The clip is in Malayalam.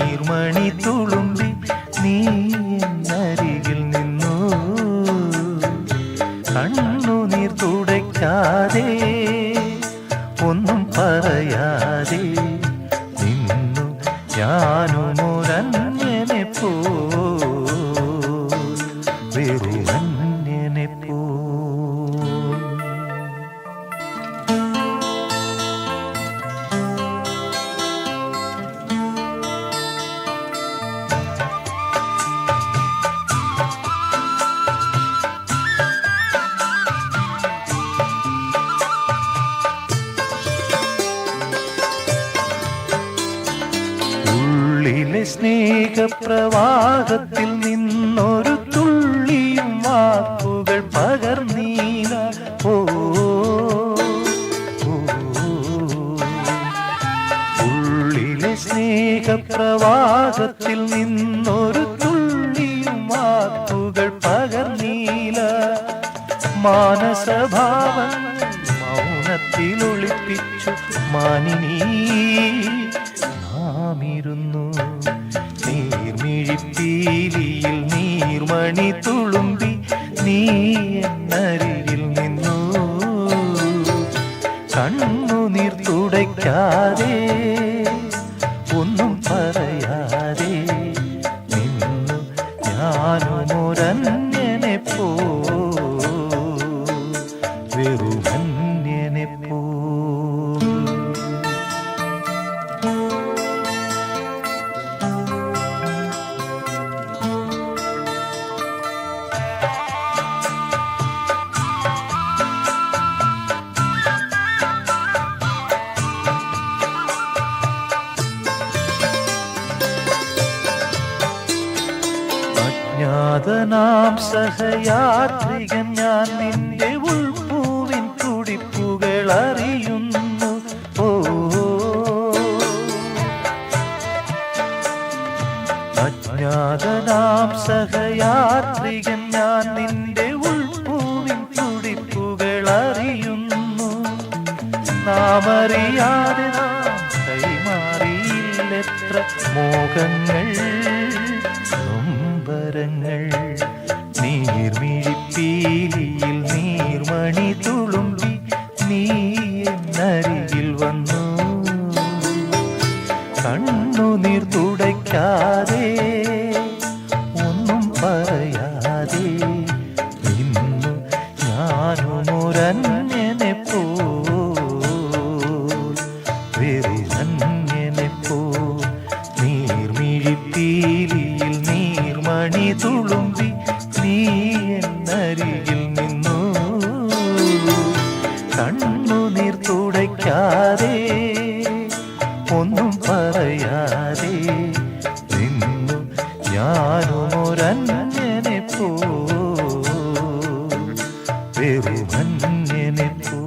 നീർമണി തുളുമ്പി നീ എന്നരികിൽ നിന്നു. കണ്ണുനീർ തുടയ്ക്കാതെ ഒന്നും പറയാതെ നിന്നു ഞാനുമൊരന്യനെ പോ വെറുമന്യനെ പോ. ഉള്ളിലെ സ്നേഹപ്രവാഹത്തിൽ നിന്നൊരു തുള്ളിയും വാക്കുകൾ പകർന്നീല. ഓ ഉള്ളിലെ സ്നേഹപ്രവാഹത്തിൽ നിന്നൊരു തുള്ളിയും വാക്കുകൾ പകർന്നീല. മാനസഭാവം മൗനത്തിൽ ഒളിപ്പിച്ചു മാനിനീ നാമിരുന്നു. നീർമിഴിപ്പീലിയിൽ നീർമണി തുളുമ്പി നീ എന്നരികിൽ നിന്നു. കണ്ണുനീർ തുടയ്ക്കാതെ ഒന്നും പറയാതെ നിന്നു ഞാനുമൊരന്യനെ പോ വെറുമന്യനെ പോ. അജ്ഞാതനാം സഹയാത്രികൻ ഞാൻ നിന്റെ ഉൾപ്പൂവിൻ തുടിപ്പുകൾ അറിയുന്നു. ഓ അജ്ഞാതനാം സഹയാത്രികൻ ഞാൻ നിന്റെ ഉൾപ്പൂവിൻ തുടിപ്പുകൾ അറിയുന്നു. നാമറിയാതെ നാം കൈമാറിയില്ലെത്ര മോഹങ്ങൾ നൊമ്പരങ്ങൾ. നീർമിഴിപ്പീലിയിൽ നീർമണി തുളുമ്പി നീ എന്നരികിൽ വന്നു. കണ്ണുനീർ തുടയ്ക്കാതെ ഒന്നും പറയാതെ നിന്നു ഞാനുമൊരന്യനെ പോ വെറുമന്യനെ പോ. നീർമിഴിപ്പീലിയിൽ നീർമണി തുളുമ്പി നീ എന്നരികിൽ നിന്നു. കണ്ണുനീർ തുടയ്ക്കാതെ ഒന്നും പറയാതെ നിന്നു ഞാനുമൊരന്യനെ പോ വെറുമന്യനെ പോ.